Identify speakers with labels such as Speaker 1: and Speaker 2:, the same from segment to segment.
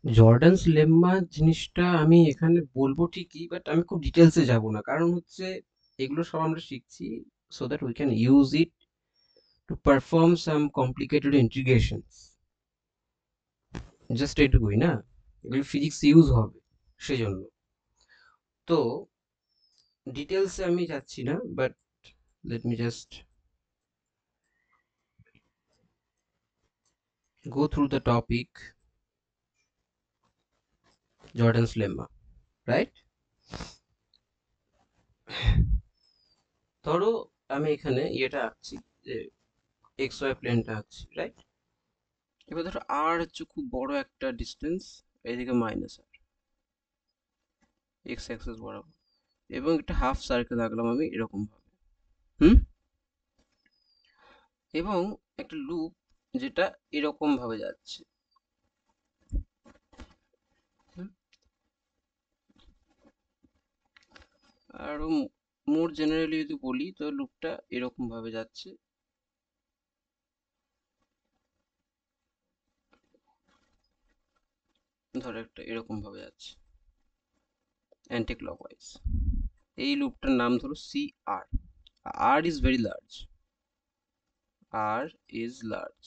Speaker 1: জর্ডানস লেম্মা জিনিসটা আমি এখানে বলবো ঠিকই, বাট আমি খুব ডিটেলসে যাব না, কারণ হচ্ছে এগুলো সব আমরা শিখছি so that we can use it to perform some complicated integrations, just এটুকুই না, এগুলো ফিজিক্স ইউজ হবে সেজন্য। তো ডিটেলসে আমি যাচ্ছি না, but let me just go through the topic Jordan's lemma, right? ধরো আমি এখানে ইয়েটা আঁকছি, যে এক্স ওয়াই প্লেনটা আঁকছি, রাইট? এবার ধরো আর হচ্ছে খুব বড় একটা ডিস্টেন্স, এদিকে মাইনাস আর, এক্স অ্যাক্সিস বরাবর, এবং একটা হাফ সার্কেল আঁকলাম আমি এরকম ভাবে। হুম। এবং একটা লুপ যেটা এরকম ভাবে যাচ্ছে। হুম। আর মোর জেনারেলি যদি বলি তো লুপটা এরকম ভাবে যাচ্ছে, ধরো একটা এরকম ভাবে যাচ্ছে অ্যান্টি ক্লকওয়াইজ। এই লুপটার নাম ধরো C R. R is very large, R is large,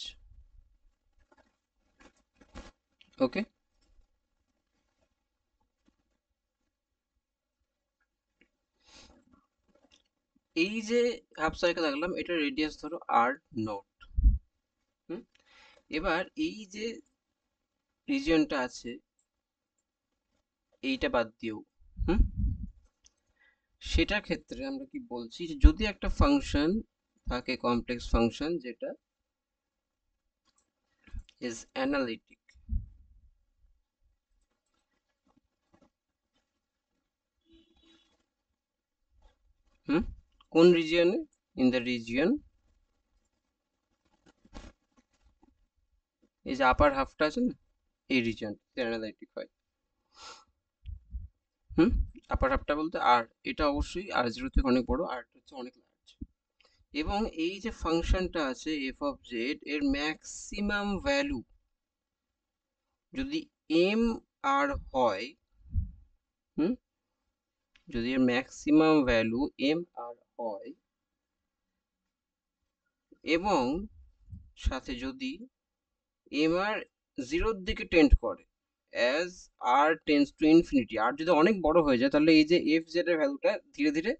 Speaker 1: okay. এই যে হাফ সার্কেল আঁকলাম, এটা রেডিয়াস ধরো আর নট। হুম। এবার এই যে রিজিয়নটা আছে, এইটা বাদ দিও। হুম। সেটার ক্ষেত্রে আমরা কি বলছি, যে যদি একটা ফাংশন থাকে, কমপ্লেক্স ফাংশন যেটা ইজ অ্যানালিটিক। হুম। কোন রিজিয়নে? ইন দ্য রিজিয়ন, এই যে আপার হাফটা আছে না, এই রিজিয়ন অ্যানালিটিক হয়। হুম। আপার হাফটা বলতে আর, এটা অবশ্যই আর জিরো থেকে অনেক বড়, আর হচ্ছে অনেক লার্জ। এবং এই যে ফাংশনটা আছে এফ অফ জেড, এর ম্যাক্সিমাম ভ্যালু যদি এম আর হয়, হুম, যদি এর ম্যাক্সিমাম ভ্যালু এম আর হয়, এবং সাথে যদি এম আর জিরোর দিকে টেন্ড করে, as R tends to infinity, আর যদি অনেক বড় হয়ে যায়, তাহলে এই যে এফ জেড এর ভ্যালুটা ধীরে ধীরে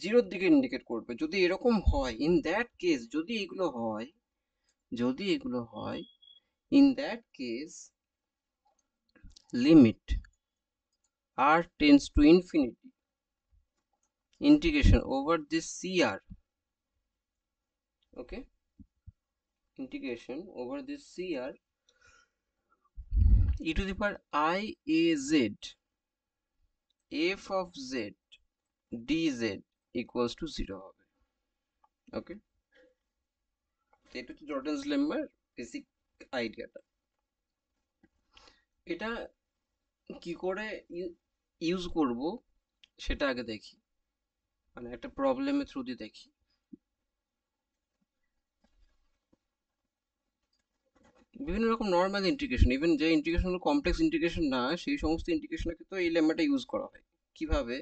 Speaker 1: জিরোর দিকে ইন্ডিকেট করবে। যদি এরকম হয়, ইন দ্যাট কেস, যদি এগুলো হয়, যদি এগুলো হয়, in that case limit r tends to infinity, integration over this cr, okay, integration over this cr, e to the power I a z f of z dz equals to 0 হবে। ওকে, এটা হচ্ছে জর্ডানস লেম্মার basic আইডিয়াটা। এটা কি করে use করব সেটা আগে দেখি, মানে একটা প্রবলেমের থ্রু দিয়ে দেখি। বিভিন্ন রকম নর্মাল ইন্টিগ্রেশন, ইভেন যে ইন্টিগ্রেশনগুলো কমপ্লেক্স ইন্টিগ্রেশন না, সেই সমস্ত ইন্টিগ্রেশনের ক্ষেত্রে এই লেম্মাটা ইউজ করা হয়। কিভাবে?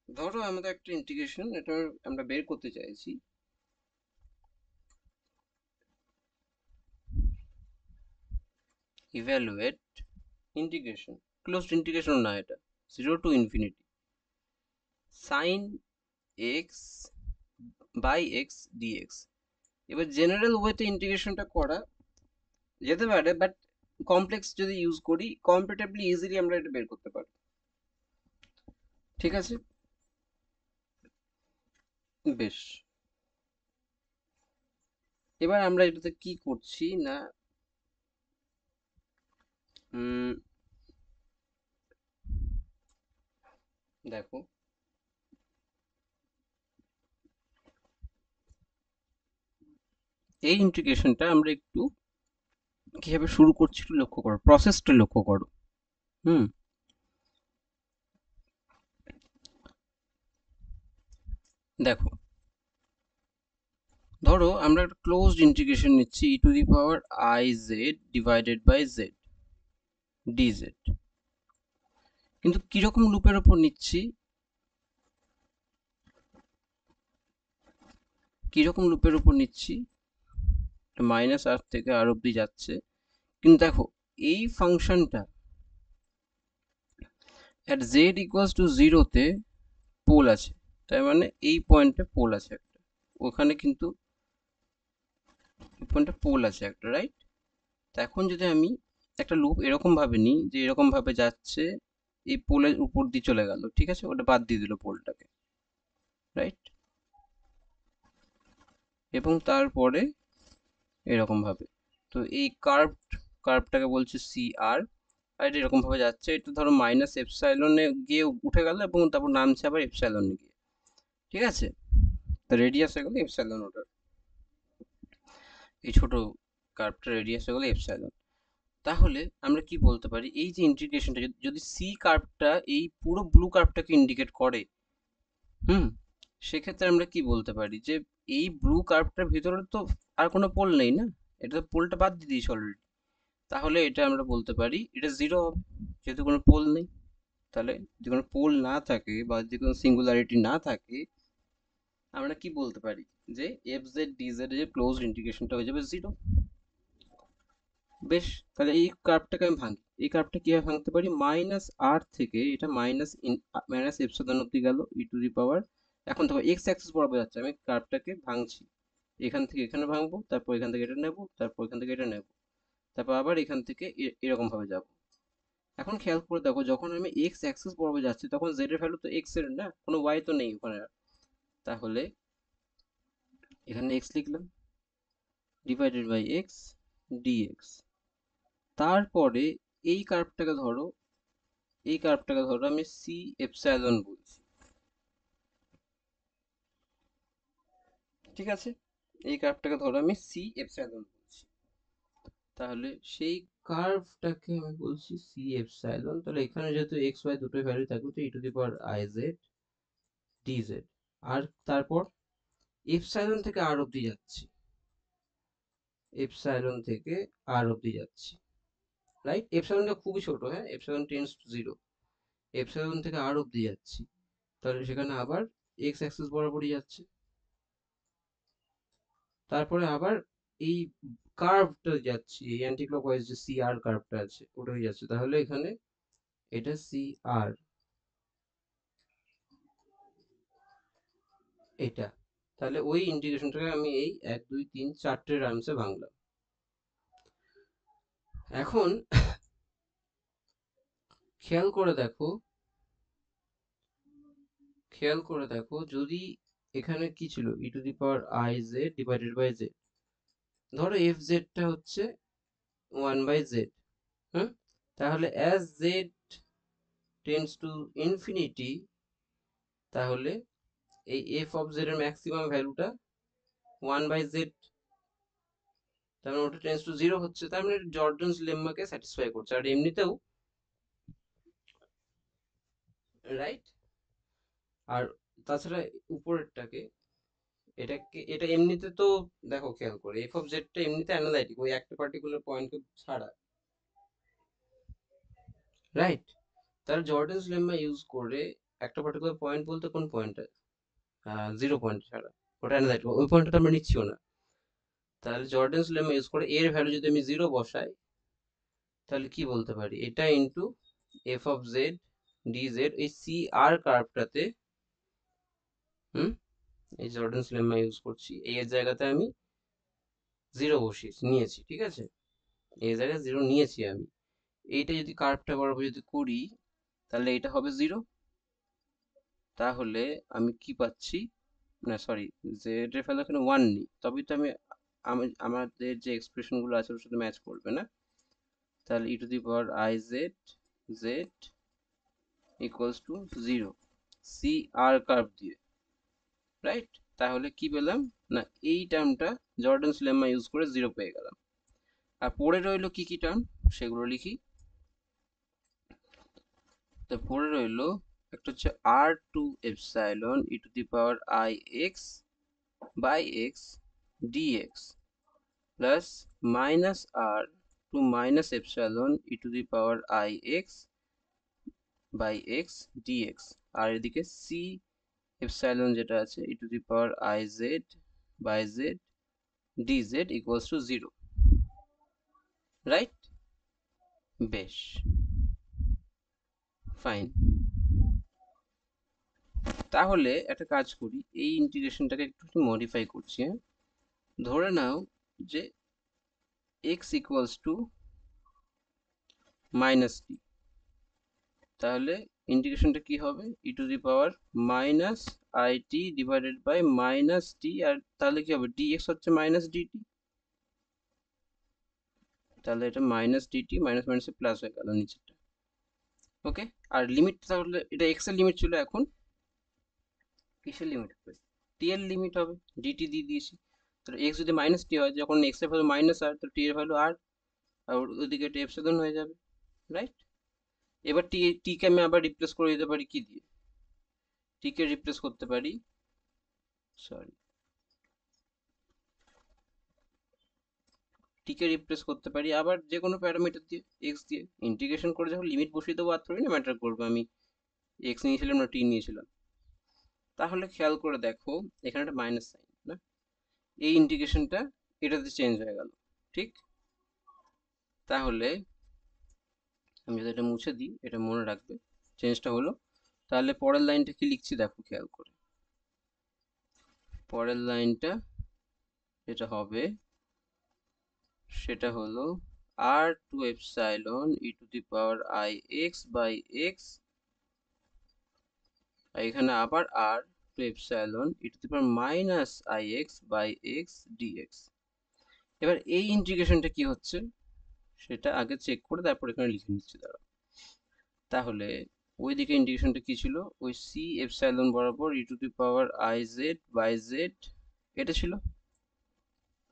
Speaker 1: ধরো আমাদের একটা ইন্টিগ্রেশন, এটা আমরা বের করতে চাইছি, ইভ্যালুয়েট ইন্টিগ্রেশন, ক্লোজড ইন্টিগ্রেশন না এটা, zero to infinity sine x by x dx. এবার জেনারেল ওয়েতে ইন্টিগ্রেশনটা করা যেতে পারে, বাট কমপ্লেক্স যদি ইউজ করি, কম্পারেটিভলি ইজিলি আমরা এটা বের করতে পারি। ঠিক আছে, বেশ। এবার আমরা এটাতে কি করছি না, দেখো, এই ইন্টিগ্রেশনটা আমরা একটু কিভাবে শুরু করছি একটু লক্ষ্য করো, প্রসেসটা লক্ষ্য করো। হুম। দেখো, ধরো আমরা একটা ক্লোজড ইন্টিগ্রেশন নিচ্ছি e to the power i z divided by z. Dz. কিন্তু কিরকম লুপের ওপর নিচ্ছি, মাইনাস আর থেকে আর অব্দি যাচ্ছে। কিন্তু দেখো এই ফাংশনটা at z equals to 0 তে পোল আছে, তার মানে এই পয়েন্টে পোল আছে একটা, ওখানে কিন্তু এই পয়েন্টে পোল আছে একটা, রাইট? তো এখন যদি আমি একটা লুপ এরকম ভাবে নিই যে এরকম ভাবে যাচ্ছে, এই পোলের উপর দিয়ে চলে গেল, ঠিক আছে, ওটা বাদ দিয়ে দিল পোলটাকে, রাইট? এবং তারপরে এরকম ভাবে, তো এই কার্ভটাকে বলছে সি আর, আর এটা এরকম ভাবে যাচ্ছে, এটা ধরো মাইনাস এপসাইলনে গিয়ে উঠে গেল এবং তারপর নামছে আবার এপসাইলনে গিয়ে, ঠিক আছে? তো রেডিয়াস হয়ে গেল এপসাইলন, ওটা এই ছোট কার্ভটা রেডিয়াস হয়ে গেল এপসাইলন। তাহলে আমরা কি বলতে পারি, এই যে ইন্টিগ্রেশনটা যদি সি কার্ভটা এই পুরো ব্লু কার্ভটাকে ইন্ডিকেট করে, হুম, সেক্ষেত্রে আমরা কি বলতে পারি যে এই ব্লু কার্ভটার ভিতরে তো আর কোনো পোল নেই না, এটা তো পোলটা বাদ দিয়ে দিয়েছি অলরেডি, তাহলে এটা আমরা বলতে পারি এটা জিরো হবে, যেহেতু কোনো পোল নেই। তাহলে যদি কোনো পোল না থাকে বা যদি কোনো সিঙ্গুলারিটি না থাকে, আমরা কি বলতে পারি যে এফ জেড ডি জেড এর ক্লোজড ইন্টিগ্রেশনটা হয়ে যাবে জিরো। বেশ, তাহলে এই কার্ভটাকে আমি ভাঙি, এই কার্ভটা কিভাবে ভাঙতে পারি, মাইনাস আর থেকে এটা মাইনাস এপসাইলন অব্দি গেল ই টু দি পাওয়ার, এখন দেখো এক্স অ্যাক্সিস বরাবর যাচ্ছে, আমি কার্ভটাকে ভাঙছি, এখান থেকে এখানে ভাঙবো, তারপর এখান থেকে এটা নেব, তারপর এখান থেকে এটা নেব, তারপর আবার এখান থেকে এরকম ভাবে যাব। এখন খেয়াল করে দেখো যখন আমি এক্স অ্যাক্সিস বরাবর যাচ্ছি তখন জেড এর ভ্যালু তো এক্স এর না, কোনো ওয়াই তো নেই ওখানে আর। তাহলে এখানে এক্স লিখলাম, ডিভাইডেড বাই এক্স ডিএক্স। তারপরে এই কার্ভটাকে ধরো, আমি সি এপসাইলন বলছি, ঠিক আছে? এই কার্ভটাকে ধরো আমি সি এপসাইলন বলছি, তাহলে সেই কার্ভটাকে আমি বলছি সি এপসাইলন। তাহলে এখানে যেহেতু এক্স ওয়াই দুটোই ভ্যালু থাকবে, তো e to the power i z dz, আর তারপর এপসাইলন থেকে আর অব্দি যাচ্ছি, রাইট? এপসাইলনটা খুবই ছোট, হ্যাঁ, epsilon tends to zero, epsilon থেকে আর অব্দি যাচ্ছি, তাহলে সেখানে আবার এক্স অ্যাক্সিস বরাবরই যাচ্ছে, তারপরে আবার এই কার্ভটা যাচ্ছি, এই অ্যান্টি ক্লকওয়াইজ যে সি আর কার্ভটা আছে ওটা হয়ে যাচ্ছে, তাহলে এখানে এটা সি আর, এটা, তাহলে ওই ইন্টিগ্রেশনটাকে আমি এই 1 2 3 4টে রামসে ভাঙলাম। এখন খেয়াল করে দেখো, যদি এখানে কি ছিল, e to the power i z divided by z, ধরো এফ জেডটা হচ্ছে 1/z, হুম, তাহলে as z tends to infinity, তাহলে এই এফ অফ জেড এর ম্যাক্সিমাম ভ্যালুটা 1/z, তার মানে ওটা টেন্ডস টু জিরো হচ্ছে, তার মানে জর্ডানস লেম্মাকে স্যাটিসফাই করছে, আর এমনিতেও, রাইট? আর তাছাড়া উপরেরটাকে, এটা এমনিতে তো, দেখো খেয়াল করে এফ অফ জেডটা এমনিতে অ্যানালাইটিক, ওই একটা পার্টিকুলার পয়েন্টকে ছাড়া, রাইট? তাহলে জর্ডানস লেম্মা ইউজ করে একটা পার্টিকুলার পয়েন্ট বলতে কোন পয়েন্টটা, 0 পয়েন্ট ছাড়া, ওটা অ্যানালাইটিক, ওই পয়েন্টটা আমরা নিচ্ছিও না। তাহলে জর্ডানস লেম্মা ইউজ করে এর ভ্যালু যদি আমি জিরো বসাই, তাহলে কি বলতে পারি, এটা into F of Z D Z এই সি আর কার্ভটাতে, হুম, এই জর্ডানস লেম্মা ইউজ করছি, এই এর জায়গাতে আমি জিরো নিয়েছি, ঠিক আছে, এই জায়গায় জিরো নিয়েছি আমি, এইটা যদি কার্ভটা বরাবর যদি করি, তাহলে এটা হবে জিরো। তাহলে আমি কি পাচ্ছি, না সরি, জেড এর ভ্যালু এখানে ওয়ান নিই, তবেই তো আমাদের যে এক্সপ্রেশন গুলো আছে ওর সাথে ম্যাচ করবে না। তাহলে e to the power i z z equals to zero C R curve দিয়ে, রাইট? তাহলে কি পেলাম, না এই টার্মটা জর্ডানস লেম্মা ইউজ করে জিরো পেয়ে গেলাম। আর পরে রইলো কি কি টার্ম, সেগুলো লিখি। তো পরে রইলো একটা হচ্ছে R to epsilon e to the power i x by x dx plus minus R to to minus epsilon e to the power i x by x dx, আর এদিকে সি এপসাইলন যেটা আছে e to the power i z by z dz equals to 0, right? বেশ, fine. তাহলে একটা কাজ করি, এই ইন্টিগ্রেশনটাকে একটু মডিফাই করছি, হ্যাঁ? ধরে নাও যে x equals to minus t, তাহলে ইন্টিগ্রেশনটা কি হবে? E to the power minus i t divided by minus t, আর তাহলে কি হবে? ডিএক্স হচ্ছে মাইনাস ডিটি, তাহলে এটা মাইনাস ডিটি, মাইনাস মাইনাসে প্লাস হয়ে গেল নিচেরটা। ওকে, আর লিমিট তাহলে এটা এক্স এর লিমিট ছিল, এখন কিসের লিমিট হবে? টি এর লিমিট হবে, ডিটি দিয়ে দিয়েছি। তাহলে এক্স যদি মাইনাস টি হয়, যখন এক্স এর ভ্যালু মাইনাস আর, তো টি এর ভ্যালু আর, আর ওদিকে এটা এপসাইলন হয়ে যাবে, রাইট? এবার টি কে আমি আবার রিপ্লেস করে দিতে পারি কি দিয়ে? টি কে রিপ্লেস করতে পারি, সরি, টি কে রিপ্লেস করতে পারি আবার যে কোনো প্যারামিটার দিয়ে, এক্স দিয়ে। ইন্টিগ্রেশন করে যখন লিমিট বসিয়ে দেবো আর থোড়ি না ম্যাটার করবে আমি এক্স নিয়েছিলাম না টি নিয়েছিলাম। তাহলে খেয়াল করে দেখো, এখানে একটা মাইনাস সাইন না, এই ইন্টিগ্রেশনটা এটাতে চেঞ্জ হয়ে গেল, ঠিক? তাহলে আমি যদি এটা মুছে দিই, এটা মনে রাখবে চেঞ্জটা হলো। তাহলে পরের লাইনটা কি লিখছি দেখো খেয়াল করে, পরের লাইনটা যেটা হবে সেটা হলো R to epsilon e to the power i x by x, এখানে আবার R to epsilon e to the power minus i x by x dx. এবার এই ইন্টিগ্রেশনটা কি হচ্ছে সেটা আগে চেক করে তারপর এখানে লিখে নিচ্ছি, দাঁড়াও। তাহলে ওইদিকে ইন্টিগ্রেশনটা কি ছিল? ওই সি এপসাইলন বরাবর e to the power i z by z, এটা ছিল।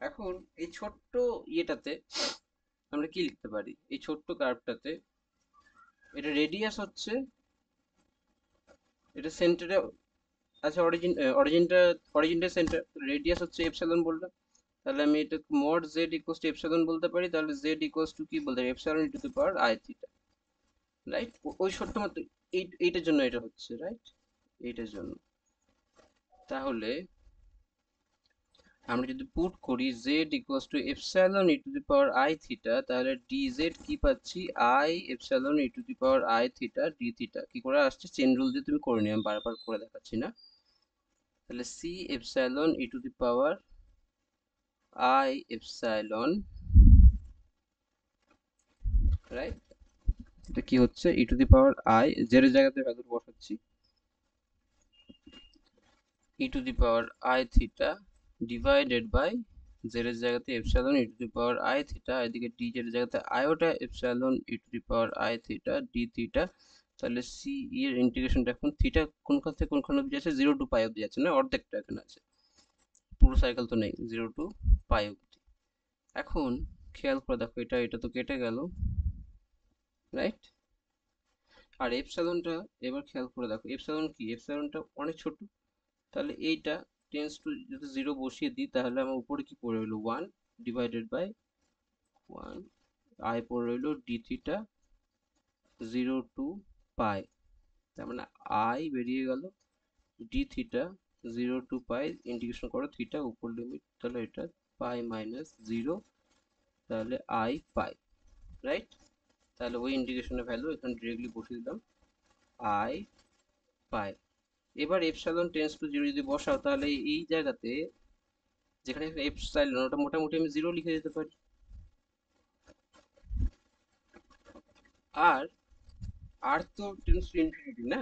Speaker 1: এখন এই ছোট্ট ইয়েটাতে আমরা কি লিখতে পারি? এই ছোট্ট কার্ভটাতে এটা রেডিয়াস হচ্ছে, এটা সেন্টারে আচ্ছা, অরিজিনটা সেন্টার, রেডিয়াস হচ্ছে এপসাইলন বললাম। তাহলে আমি এটা mod Z equals two epsilon বলতে পারি, তাহলে জেড ইকুয়ালস টু কি বলতে পারি? Epsilon e to the power i theta, right? ওই ছোট্ট মাত্র এইটার জন্য এটা হচ্ছে, রাইট? এইটার জন্য। তাহলে আমরা যদি পুট করি z equals to epsilon e to the power i theta, তাহলে dz কি পাচ্ছি? i epsilon e to the power i theta d theta. কি করে আসছে? চেন রুল দিয়ে তুমি করে নিও, আমি বারবার করে দেখাচ্ছি না। তাহলে c epsilon e to the power i epsilon, right? এটা কি হচ্ছে? E to the power i, z এর জায়গাতে ভ্যালু বসাচ্ছি, e to the power i theta divided by z এর জায়গাতে epsilon e to the power i theta, এদিকে d z এর জায়গাতে iota epsilon e to the power i theta d theta. তাহলে C এর ইন্টিগ্রেশনটা এখন থিটা কোনখান থেকে কোনখান অবধি আছে? 0 টু পাই অবধি আছে না, অর্ধেকটা এখানে আছে, পুরো সাইকেল তো নেই, 0 টু পাই অবধি। এখন খেয়াল করে দেখো, এটা তো কেটে গেল, রাইট? আর এপসাইলনটা এবার খেয়াল করে দেখো, এপসাইলন কি? এপসাইলনটা অনেক ছোট, তাহলে এইটা টেন্স টু যদি 0 বসিয়ে দিই, তাহলে আমার উপরে কি পড়ে রইলো? 1 ডিভাইডেড বাই 1, আই পড়ে রইলো ডি থিটা 0 টু পাই, তার মানে আই বেরিয়ে গেল, d theta 0 to pi integration করো থিটা উপর লিমিট, তাহলে এটা পাই মাইনাস 0, তাহলে আই পাই, রাইট? তাহলে ওই ইন্টিগ্রেশনের ভ্যালু এখানে ডিরেক্টলি বসিয়ে দিলাম, আই পাই। এবার এপসাইলন টেন্স টু 0 যদি বসাও, তাহলে এই জায়গাতে যেখানে এপসাইলন, ওটা মোটামুটি আমি 0 লিখে দিতে পারি। আর আর তো টেন্স টু ইনফিনিটি না,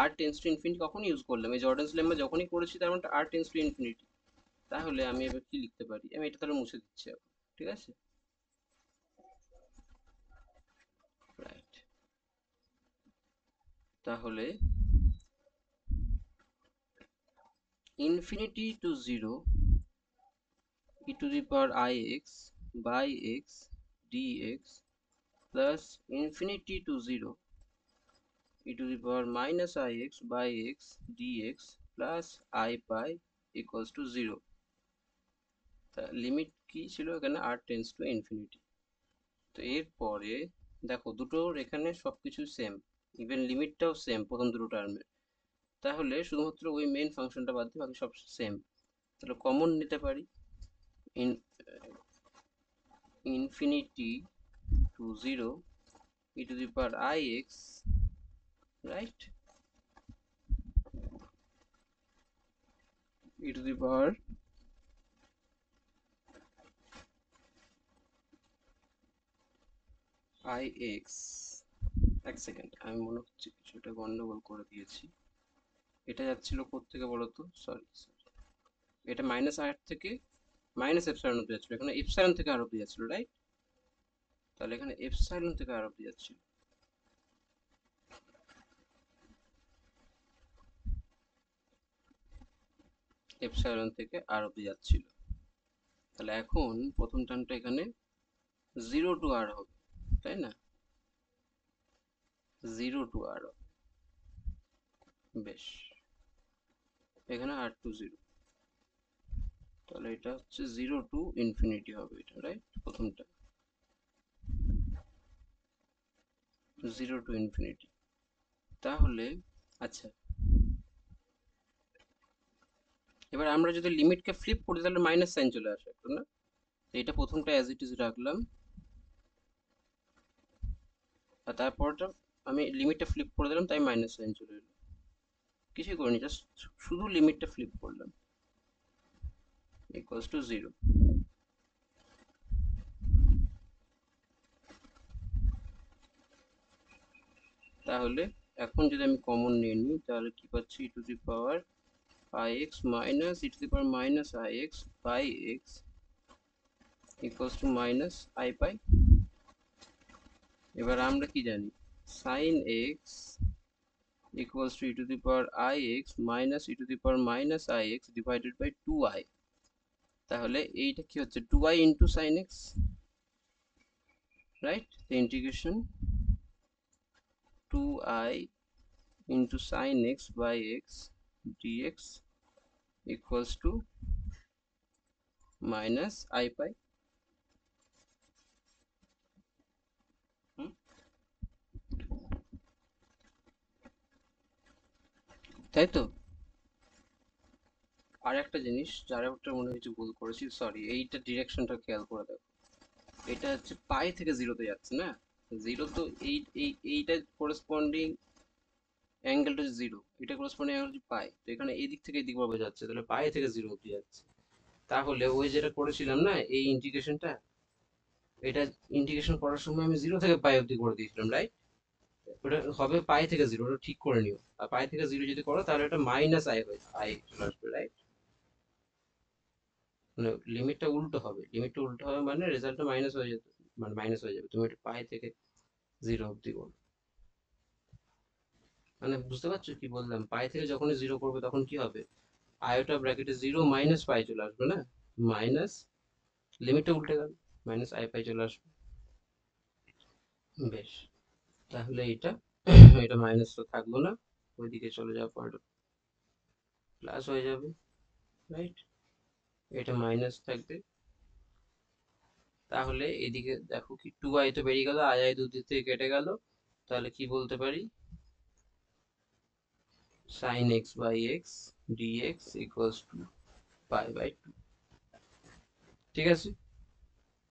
Speaker 1: আর টেন্স টু ইনফিনিটি কখন ইউজ করলাম? এই জর্ডানস লেম্মা যখনই করেছি, তার মানে আর টেন্স টু ইনফিনিটি। তাহলে আমি এবার কি লিখতে পারি? আমি এটা তাহলে মুছে দিচ্ছি এখন, ঠিক আছে, রাইট? তাহলে infinity to 0 e to the power i x by x dx plus infinity to 0 e to the power minus i x by x dx plus i pi equals to 0। তা লিমিট কি ছিল এখানে, আর tends to infinity. তো এরপরে দেখো দুটোর এখানে সবকিছু সেম, ইভেন লিমিটটাও সেম প্রথম দুটো টার্মের। তাহলে শুধুমাত্র ওই মেন ফাংশনটা বাদ দিয়ে বাকি সব সেম। তাহলে কমন নিতে পারি infinity two zero E to the power i x, right, E to the power i x. এক সেকেন্ড, আমি মনে হচ্ছে কিছুটা গন্ডগোল করে দিয়েছি। এটা যাচ্ছিল কোত্থেকে বলতো, সরি সরি, এটা মাইনাস আর থেকে মাইনাস এপসাইলন অব্দি যাচ্ছিল, এখানে এপসাইলন থেকে আর অব্দি যাচ্ছিল, রাইট। তাহলে এখানে এপসাইলন থেকে আর অব্দি যাচ্ছিল, এপসাইলন থেকে আর অব্দি যাচ্ছিল। তাহলে এখন প্রথম টার্মটা এখানে জিরো টু আর হবে, তাই না, জিরো টু আর। বেশ, এখানে আর টু জিরো, তাহলে এটা হচ্ছে জিরো টু ইনফিনিটি হবে এটা, রাইট, প্রথমটা জিরো টু ইনফিনিটি। তাহলে আচ্ছা, এবার আমরা যদি লিমিটকে ফ্লিপ করি তাহলে মাইনাস সাইন চলে আসে একটু, না? এটা প্রথমটা অ্যাজ ইট ইজ রাখলাম, আর তারপরটা আমি লিমিটটা ফ্লিপ করে দিলাম, তাই মাইনাস সাইন চলে এলো। কিছুই করিনি, জাস্ট শুধু লিমিটটা ফ্লিপ করলাম, ইকুয়ালস টু জিরো। তাহলে এখন যদি আমি কমন নিয়ে নিই তাহলে কি পাচ্ছি, e to the power i x minus e to the power minus i x by x equals to minus i pi. এবার আমরা কি জানি, sine x equals to e to the power ix minus e to the power minus ix divided by 2i। তাহলে এইটা কি হচ্ছে, 2i into sin x, right? The integration 2i into sin x by x dx equals to minus I pi। তাই তো। আর একটা জিনিস, যার একটা মনে হচ্ছে ভুল করেছি, সরি, এইটা ডিরেকশনটা খেয়াল করে দেখো। এটা হচ্ছে পাই থেকে জিরোতে যাচ্ছে না, জিরো তো এইটা করেসপন্ডিং অ্যাঙ্গেলটা হচ্ছে জিরো, এটা করেসপন্ডিং অ্যাঙ্গেল হচ্ছে পাই, তো এখানে এই দিক থেকে এই দিক বরাবর যাচ্ছে, তাহলে পাই থেকে জিরো অব্দি যাচ্ছে। তাহলে ওই যেটা করেছিলাম না এই ইন্টিগ্রেশনটা, এটা ইন্টিগ্রেশন করার সময় আমি জিরো থেকে পাই অব্দি করে দিয়েছিলাম, রাইট। ওটা হবে পাই থেকে জিরো, ওটা ঠিক করে নিও। আর পাই থেকে জিরো যদি করো তাহলে এটা মাইনাস আই হয়ে আই চলে আসবে, রাইট। মানে লিমিটটা উল্টো হবে, লিমিটটা উল্টো হবে মানে রেজাল্টটা মাইনাস হয়ে যেত, মানে মাইনাস হয়ে যাবে, তুমি এটা পাই থেকে জিরো অব্দি করো। মানে বুঝতে পারছো কি বললাম, পাই থেকে যখনই জিরো করবে তখন কি হবে, আয়োটা ব্র্যাকেটে জিরো মাইনাস পাই চলে আসবে না, মাইনাস, লিমিটটা উল্টে গেল, মাইনাস আই পাই চলে আসবে। বেশ, তাহলে এটা এটা মাইনাস তো থাকলো না, ওইদিকে চলে যাওয়ার পর প্লাস হয়ে যাবে, রাইট, এটা মাইনাস থাকবে। তাহলে এদিকে দেখো কি, টু আই তো বেরিয়ে গেল, আই আই দুদিক থেকে কেটে গেল, তাহলে কি বলতে পারি, sine x by x d x equals to pi by two. ঠিক আছে।